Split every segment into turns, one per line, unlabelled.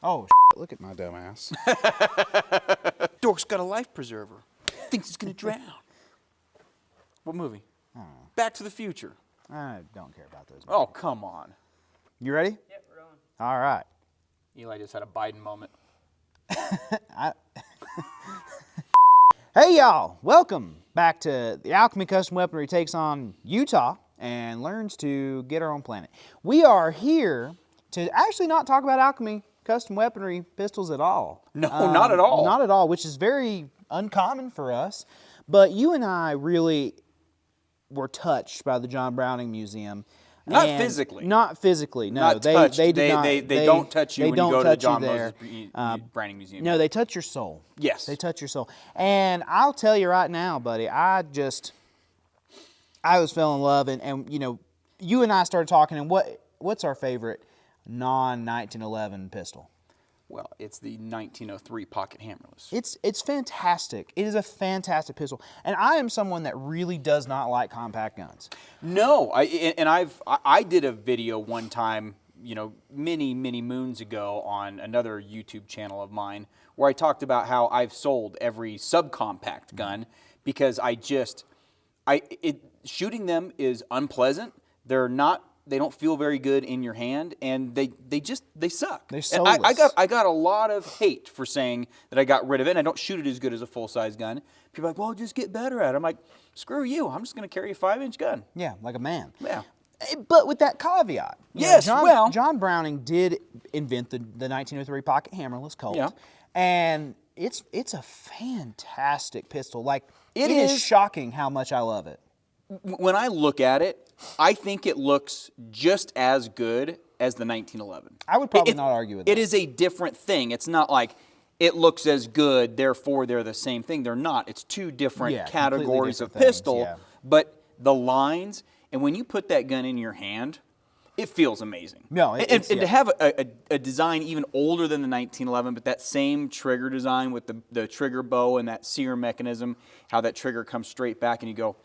Oh, look at my dumb ass.
Dork's got a life preserver. Thinks he's gonna drown. What movie?
I don't know.
Back to the Future.
I don't care about those.
Oh, come on.
You ready?
Yep, we're on.
All right.
Eli just had a Biden moment.
Hey, y'all. Welcome back to the Alchemy Custom Weaponry takes on Utah and learns to get our own planet. We are here to actually not talk about Alchemy Custom Weaponry pistols at all.
No, not at all.
Not at all, which is very uncommon for us. But you and I really were touched by the John Browning Museum.
Not
And
physically.
Not physically, no.
Not touched.
They did not.
They don't touch you when you go to the John
there.
Browning Museum.
No, they touch your soul.
Yes.
They touch your soul. And I'll tell you right now, buddy, I was fell in love, and you know, you and I started talking, and what's our favorite non-1911 pistol?
Well, it's the 1903 Pocket Hammerless.
It's fantastic. It is a fantastic pistol. And I am someone that really does not like compact guns.
No, I did a video one time, you know, many moons ago on another YouTube channel of mine where I talked about how I've sold every subcompact gun because shooting them is unpleasant. They don't feel very good in your hand, and they suck.
They're soulless.
I got a lot of hate for saying that I got rid of it, and I don't shoot it as good as a full-size gun. People are like, well, just get better at it. I'm like, screw you. I'm just going to carry a 5-inch gun.
Yeah, like a man.
Yeah.
But with that caveat.
Yes,
John Browning did invent the 1903 Pocket Hammerless Colt.
Yeah.
And it's a fantastic pistol. Like,
It
it is
is.
shocking how much I love it.
When I look at it, I think it looks just as good as the 1911.
I would probably not argue with that.
It is a different thing. It's not like it looks as good, therefore they're the same thing. They're not. It's two different
Yeah,
categories
completely different
of
things,
pistol,
yeah.
but the lines, and when you put that gun in your hand, it feels amazing.
No,
and to have a design even older than the 1911, but that same trigger design with the trigger bow and that sear mechanism, how that trigger comes straight back, and you go,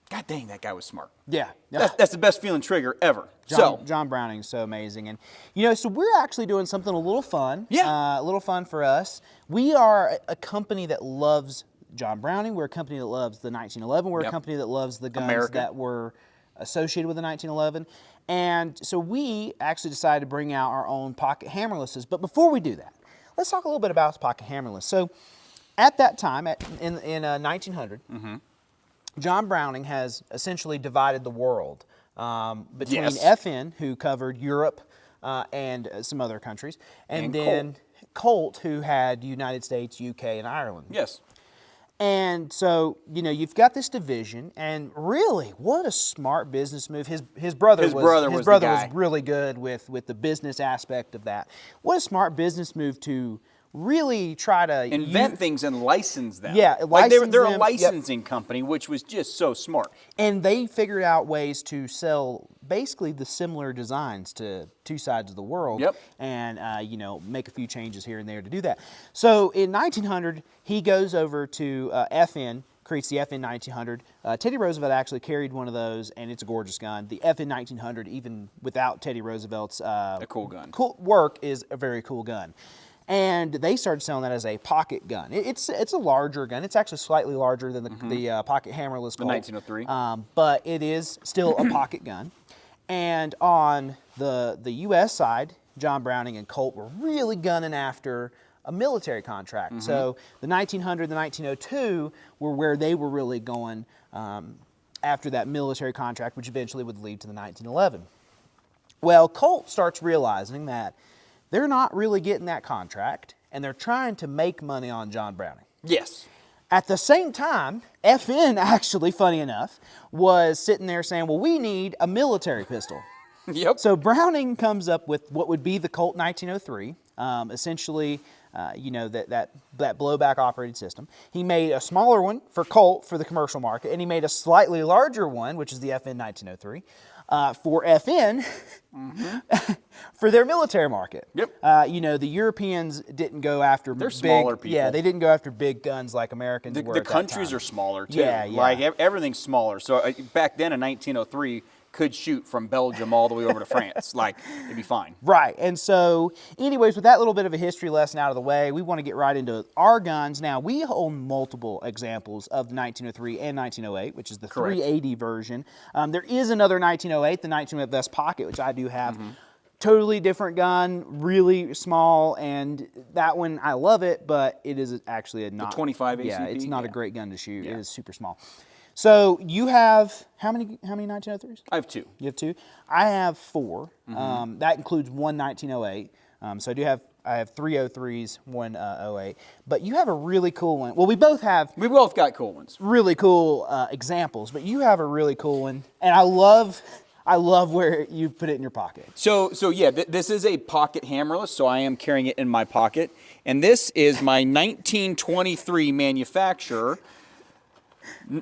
God dang, that guy was smart.
Yeah.
That's the best feeling trigger ever.
John Browning's so amazing. And, you know, so we're actually doing something a little fun.
Yeah.
A little fun for us. We are a company that loves John Browning. We're a company that loves the 1911. We're a company that loves the guns that were associated with the 1911. And so we actually decided to bring out our own Pocket Hammerlesses. But before we do that, let's talk a little bit about the Pocket Hammerless. So at that time, in 1900, John Browning has essentially divided the world between FN, who covered Europe and some other countries, and then Colt, who had United States, UK, and Ireland.
Yes.
And so, you know, you've got this division, and really, what a smart business move. His brother was really good with the business aspect of that. What a smart business move to really try to
invent things and license them.
Yeah,
like they're
them,
a licensing company, which was just so smart.
And they figured out ways to sell basically the similar designs to two sides of the world.
Yep.
And you know, make a few changes here and there to do that. So in 1900, he goes over to FN, creates the FN 1900. Teddy Roosevelt actually carried one of those, and it's a gorgeous gun. The FN 1900, even without Teddy Roosevelt's
a cool gun.
Cool work, is a very cool gun. And they started selling that as a pocket gun. It's a larger gun. It's actually slightly larger than the Pocket Hammerless Colt.
The 1903.
But it is still a pocket gun. And on the U.S. side, John Browning and Colt were really gunning after a military contract. So the 1900, the 1902 were where they were really going after that military contract, which eventually would lead to the 1911. Well, Colt starts realizing that they're not really getting that contract, and they're trying to make money on John Browning.
Yes.
At the same time, FN actually, funny enough, was sitting there saying, well, we need a military pistol.
Yep.
So Browning comes up with what would be the Colt 1903, essentially, you know, that blowback operated system. He made a smaller one for Colt for the commercial market, and he made a slightly larger one, which is the FN 1903. For FN, for their military market.
Yep.
You know, the Europeans didn't go after
smaller people.
Yeah, they didn't go after big guns like Americans were
The
at that
countries
time.
are smaller, too.
Yeah, yeah.
Like, everything's smaller. So back then in 1903, could shoot from Belgium all the way over to France. Like, it'd be fine.
Right. And so, anyways, with that little bit of a history lesson out of the way, we want to get right into our guns. Now, we own multiple examples of the 1903 and 1908, which is the 380 version. There is another 1908, the 1908 Vest Pocket, which I do have. Totally different gun, really small, and that one, I love it, but it is actually a not...
The 25 ACP?
Yeah, it's not a great gun to shoot. It is super small. So you have, how many 1903s?
I have 2.
You have 2? I have 4. That includes one 1908. So I have 3 03s, one 08. But you have a really cool one. Well, we both
got cool ones.
Really cool examples, but you have a really cool one, and I love where you put it in your pocket.
So yeah, this is a pocket hammerless, so I am carrying it in my pocket. And this is my 1923 manufacturer.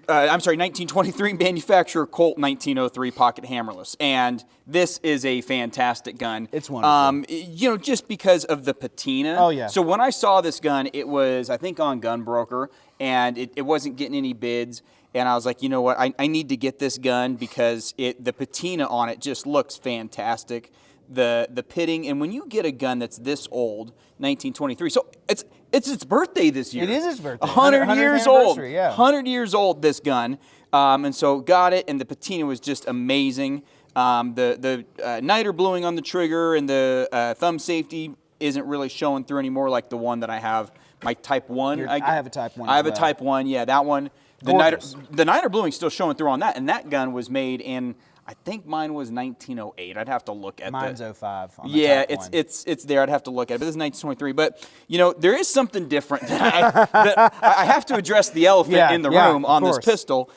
I'm sorry, 1923 manufacturer Colt 1903 pocket hammerless. And this is a fantastic gun.
It's wonderful.
You know, just because of the patina.
Oh, yeah.
So when I saw this gun, it was, I think, on Gunbroker, and it wasn't getting any bids. And I was like, you know what, I need to get this gun because the patina on it just looks fantastic. The pitting, and when you get a gun that's this old, 1923, so it's its birthday this year.
It is its birthday.
100 years old.
Yeah.
100 years old, this gun. And so got it, and the patina was just amazing. The niter bluing on the trigger and the thumb safety isn't really showing through anymore like the one that I have, my Type 1.
I have a Type 1
I have
as
a
well.
Type 1, yeah, that one. The niter bluing still showing through on that, and that gun was made in, I think mine was 1908. I'd have to look at
Mine's 05. On the
yeah,
Type 1.
it's there. I'd have to look at it. But this is 1923. But you know, there is something different that I have to address the elephant in the room on this pistol,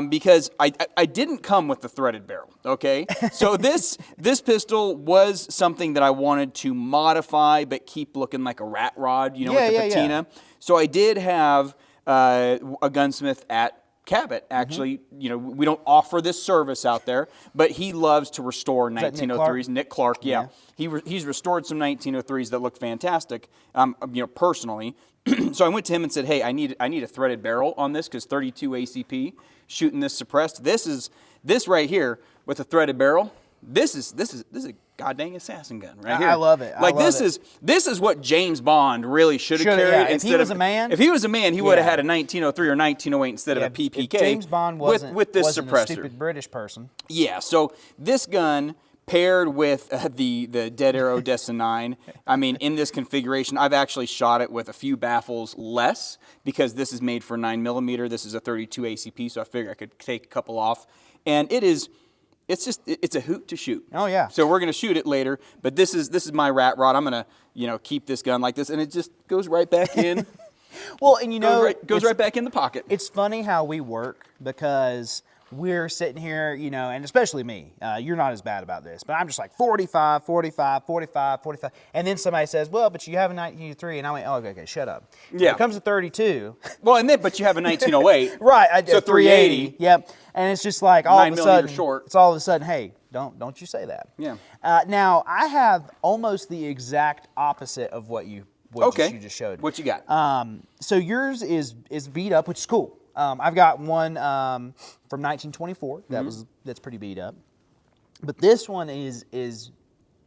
because I didn't come with the threaded barrel. Okay, so this pistol was something that I wanted to modify but keep looking like a rat rod. You know, with the patina. So I did have a gunsmith at Cabot, actually. You know, we don't offer this service out there, but he loves to restore 1903s. Nick Clark, yeah. He's restored some 1903s that look fantastic, you know, personally. So I went to him and said, hey, I need a threaded barrel on this because 32 ACP, shooting this suppressed. This right here with a threaded barrel, this is a goddamn assassin gun right here.
I love it.
Like this is what James Bond really should have carried.
Yeah. If he was a man,
he would have had a 1903 or 1908 instead of a PPK.
If James Bond wasn't
this
suppressor. A stupid British person.
Yeah. So this gun paired with the Dead Arrow Destin 9, I mean, in this configuration, I've actually shot it with a few baffles less because this is made for 9mm. This is a 32 ACP, so I figured I could take a couple off, and it's a hoot to shoot.
Oh yeah.
So we're gonna shoot it later, but this is my rat rod. I'm gonna keep this gun like this, and it just goes right back in.
Well, and you know,
goes right back in the pocket.
It's funny how we work because we're sitting here, and especially me, you're not as bad about this, but I'm just like 45, 45, 45, 45. And then somebody says, well, but you have a 1903. And I went, oh, okay, shut up.
Yeah.
When it comes to 32.
Well, but you have a 1908.
Right.
So 380.
Yep. And it's just like all of a sudden,
short.
It's all of a sudden, hey, don't you say that.
Yeah.
Now, I have almost the exact opposite of what you just showed.
What you got?
So yours is beat up, which is cool. I've got one from 1924 that's pretty beat up, but this one is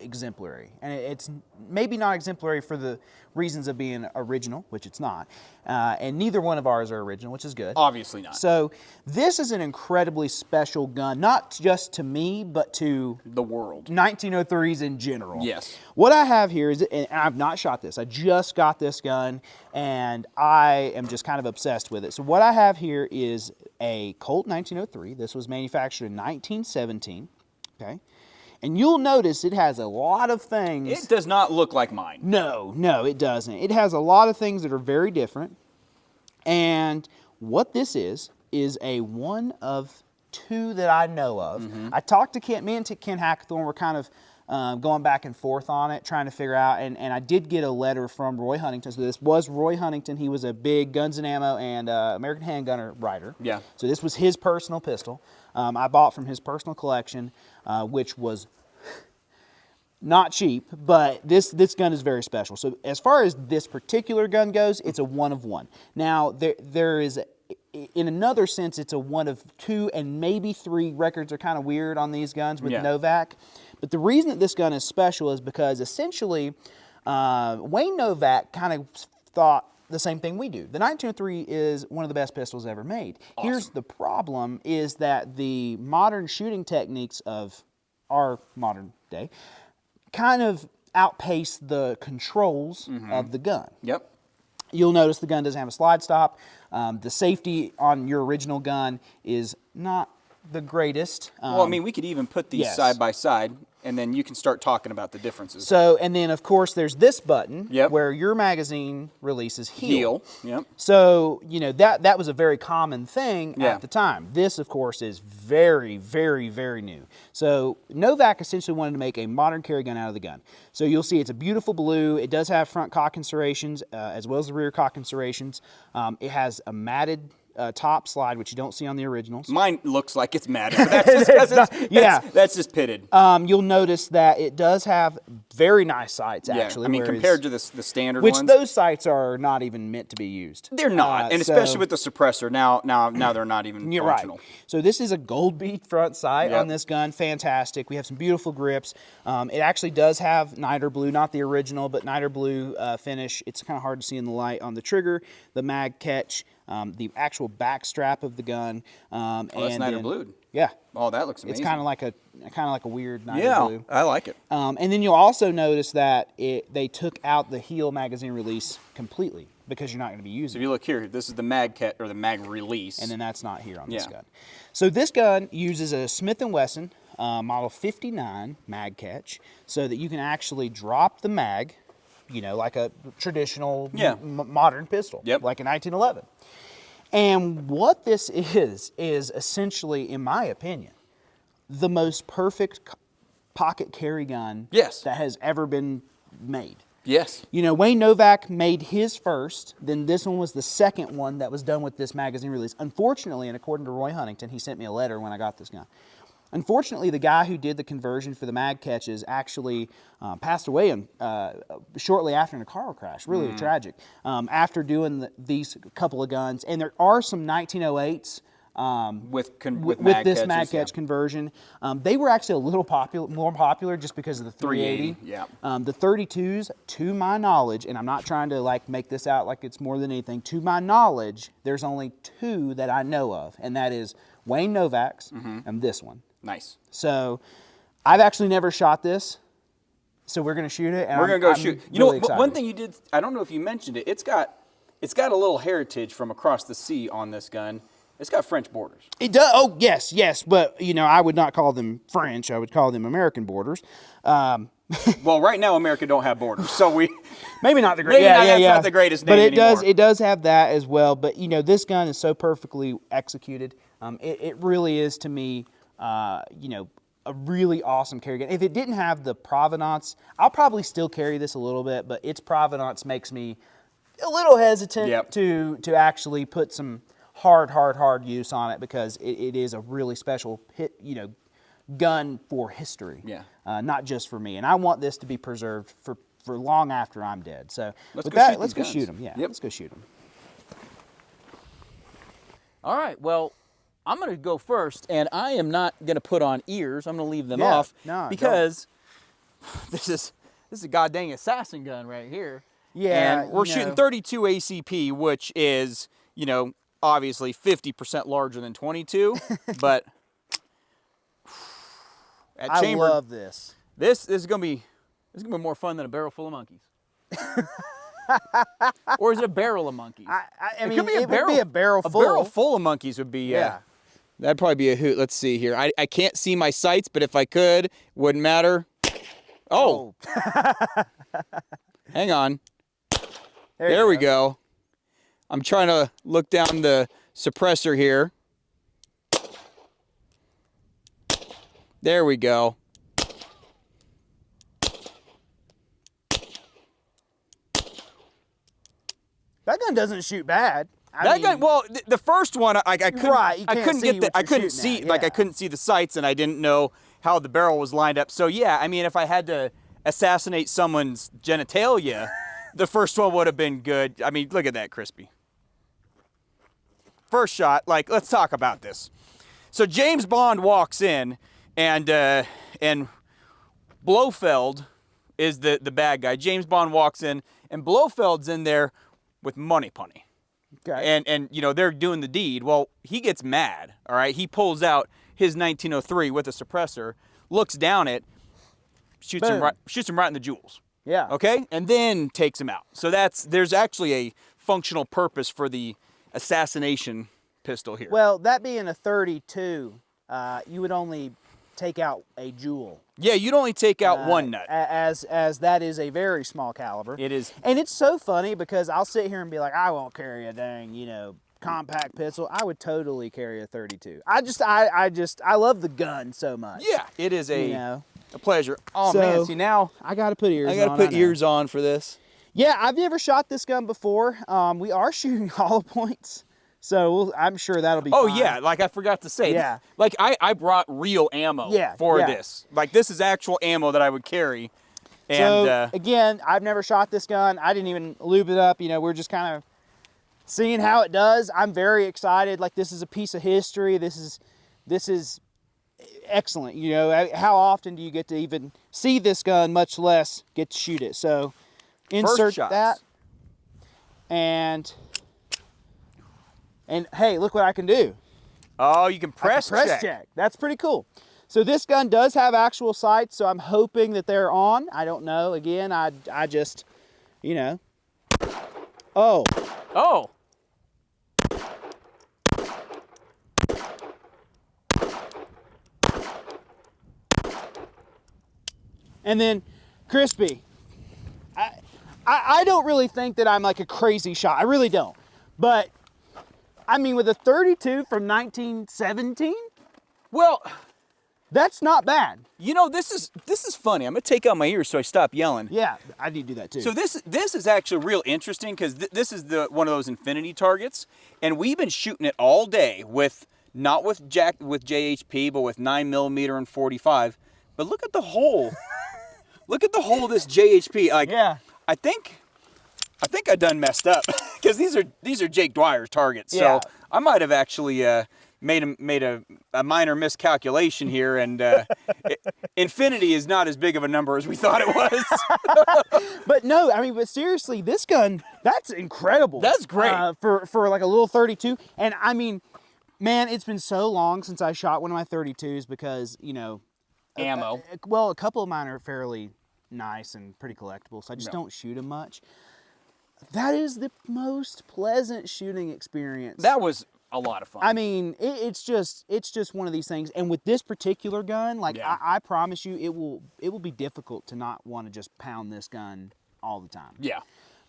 exemplary, and it's maybe not exemplary for the reasons of being original, which it's not, and neither one of ours are original, which is good.
Obviously not.
So this is an incredibly special gun, not just to me, but to
the world.
1903s in general.
Yes.
What I have here is, and I've not shot this, I just got this gun, and I am just kind of obsessed with it. So what I have here is a Colt 1903. This was manufactured in 1917, okay? And you'll notice it has a lot of things.
It does not look like mine.
No, it doesn't. It has a lot of things that are very different. And what this is a one of two that I know of. I talked to me and Ken Hackathorn were kind of going back and forth on it, trying to figure out, and I did get a letter from Roy Huntington. So this was Roy Huntington. He was a big Guns and Ammo and American Handgunner writer.
Yeah.
So this was his personal pistol. I bought from his personal collection, which was not cheap, but this gun is very special. So as far as this particular gun goes, it's a one of one. Now there is in another sense, it's a one of 2 and maybe 3 records are kind of weird on these guns with Novak. But the reason that this gun is special is because essentially Wayne Novak kind of thought the same thing we do. The 1903 is one of the best pistols ever made. Awesome. Here's the problem is that the modern shooting techniques of our modern day kind of outpace the controls of the gun.
Yep.
You'll notice the gun doesn't have a slide stop. The safety on your original gun is not the greatest.
Well, I mean, we could even put these side by side, and then you can start talking about the differences.
So, and then of course there's this button where your magazine releases heel.
Yep.
So, you know, that was a very common thing at the time. This, of course, is very, very, very new. So Novak essentially wanted to make a modern carry gun out of the gun. So you'll see it's a beautiful blue. It does have front cock insertions as well as the rear cock insertions. It has a matted top slide, which you don't see on the originals.
Mine looks like it's matted, but that's just that's just pitted.
You'll notice that it does have very nice sights, actually.
I mean, compared to the standard
ones.
Which
those sights are not even meant to be used.
They're not, and especially with the suppressor, now they're not even functional.
Right. So this is a gold bead front sight on this gun. Fantastic. We have some beautiful grips. It actually does have niter blue, not the original, but niter blue finish. It's kind of hard to see in the light on the trigger, the mag catch, the actual back strap of the gun.
That's niter blued.
Yeah.
Oh, that looks amazing.
It's kind of like a weird niter blue.
I like it.
And then you'll also notice that they took out the heel magazine release completely because you're not going to be using it.
So if you look here, this is the mag cat or the mag release.
And then that's not here on this gun. So this gun uses a Smith & Wesson Model 59 mag catch so that you can actually drop the mag, you know, like a traditional modern pistol, like a 1911. And what this is essentially, in my opinion, the most perfect pocket carry gun that has ever been made.
Yes.
You know, Wayne Novak made his first, then this one was the second one that was done with this magazine release. Unfortunately, and according to Roy Huntington, he sent me a letter when I got this gun. Unfortunately, the guy who did the conversion for the mag catches actually passed away shortly after in a car crash. Really tragic. After doing these couple of guns, and there are some 1908s with this mag catch conversion. They were actually a little more popular just because of the 380. The 32s, to my knowledge, and I'm not trying to like make this out like it's more than anything. To my knowledge, there's only 2 that I know of, and that is Wayne Novak's and this one.
Nice.
So, I've actually never shot this, so we're going to shoot it. And
we're going to go shoot. You know,
excited.
One thing you did, I don't know if you mentioned it, it's got a little heritage from across the sea on this gun. It's got French borders.
It does. Oh, yes, but, you know, I would not call them French. I would call them American borders.
Well, right now, America don't have borders, so we...
Maybe not the greatest.
That's not the greatest name anymore.
But it does have that as well. But, you know, this gun is so perfectly executed. It really is, to me... you know, a really awesome carry gun. If it didn't have the provenance, I'll probably still carry this a little bit, but its provenance makes me a little hesitant to actually put some hard use on it because it is a really special gun for history. Not just for me. And I want this to be preserved for long after I'm dead. So let's go shoot them. Yeah, let's go shoot them.
All right, well, I'm going to go first, and I am not going to put on ears. I'm going to leave them off because this is a goddamn assassin gun right here.
Yeah,
and we're shooting 32 ACP, which is, you know, obviously 50% larger than 22, but at
I
chamber,
love this.
This is going to be more fun than a barrel full of monkeys. Or is it a barrel of monkeys?
I mean, it would be a barrel full.
A barrel full of monkeys would be, that'd probably be a hoot. Let's see here. I can't see my sights, but if I could, wouldn't matter. Oh. Hang on. There we go. I'm trying to look down the suppressor here. There we go.
That gun doesn't shoot bad.
Well, the first one I couldn't.
Right,
I couldn't get the. I couldn't see I couldn't see the sights, and I didn't know how the barrel was lined up. So yeah, I mean, if I had to assassinate someone's genitalia, the first one would have been good. I mean, look at that, crispy.
first shot, like, let's talk about this. So James Bond walks in, and Blofeld is the bad guy. James Bond walks in, and Blofeld's in there with money punny.
Okay.
And you know, they're doing the deed. Well, he gets mad, all right? He pulls out his 1903 with a suppressor, looks down it, shoots him right in the jewels.
Yeah.
Okay? And then takes him out. So there's actually a functional purpose for the assassination pistol here.
Well, that being a 32, you would only take out a jewel.
Yeah, you'd only take out one nut.
As that is a very small caliber.
It is.
And it's so funny because I'll sit here and be like, I won't carry a dang, compact pistol. I would totally carry a 32. I love the gun so much.
Yeah, it is a pleasure. Oh,
so,
man, see now
I got to put ears on.
I got to put ears on for this.
Yeah, I've never shot this gun before. We are shooting hollow points. So I'm sure that'll be fine.
Oh, yeah, like I forgot to say.
Yeah.
Like I brought real ammo for this. Like this is actual ammo that I would carry. And
so, again, I've never shot this gun. I didn't even lube it up. We're just kind of seeing how it does. I'm very excited. Like this is a piece of history. This is excellent. How often do you get to even see this gun, much less get to shoot it? So insert that. And hey, look what I can do.
Oh, you can press
check. That's pretty cool. So this gun does have actual sights, so I'm hoping that they're on. I don't know. Again, I just, Oh.
Oh.
And then crispy. I don't really think that I'm like a crazy shot. I really don't. But I mean, with a 32 from 1917,
well,
that's not bad.
This is funny. I'm gonna take out my ears so I stop yelling.
Yeah, I need to do that too.
So this is actually real interesting because this is one of those infinity targets, and we've been shooting it all day not with JHP, but with 9mm and 45. But look at the hole. Look at the hole of this JHP. Like,
yeah.
I think I done messed up because these are Jake Dwyer's targets. So I might have actually made a minor miscalculation here, and infinity is not as big of a number as we thought it was.
But no, I mean, but seriously, this gun, that's incredible.
That's great
for like a little 32. And I mean, man, it's been so long since I shot one of my 32s because
ammo.
A couple of mine are fairly nice and pretty collectible, so I just don't shoot them much. That is the most pleasant shooting experience.
That was a lot of fun.
I mean, it's just one of these things. And with this particular gun, like I promise you, it will be difficult to not want to just pound this gun all the time.
Yeah.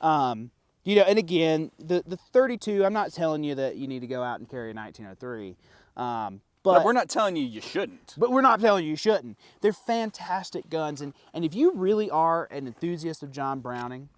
And again, the 32, I'm not telling you that you need to go out and carry a 1903. But
we're not telling you shouldn't.
But we're not telling you shouldn't. They're fantastic guns. And if you really are an enthusiast of John Browning,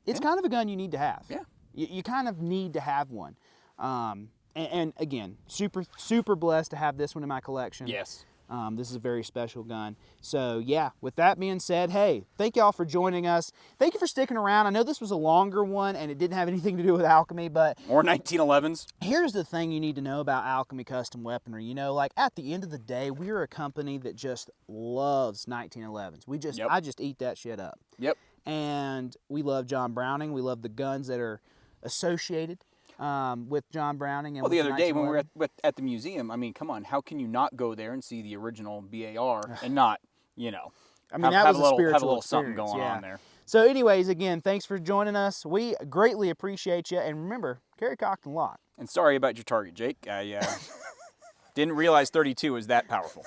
it's kind of a gun you need to have.
Yeah.
You kind of need to have one. And again, super, super blessed to have this one in my collection.
Yes.
This is a very special gun. So yeah, with that being said, hey, thank y'all for joining us. Thank you for sticking around. I know this was a longer one and it didn't have anything to do with Alchemy, but...
Or 1911s.
Here's the thing you need to know about Alchemy Custom Weaponry. Like at the end of the day, we're a company that just loves 1911s. I just eat that shit up.
Yep.
And we love John Browning. We love the guns that are associated with John Browning. And
the other day when we were at the museum, I mean, come on, how can you not go there and see the original BAR and not,
I mean,
have
that was a spiritual
have a little something going on there.
So anyways, again, thanks for joining us. We greatly appreciate you. And remember, carry cocked and locked.
And sorry about your target, Jake. I didn't realize 32 was that powerful.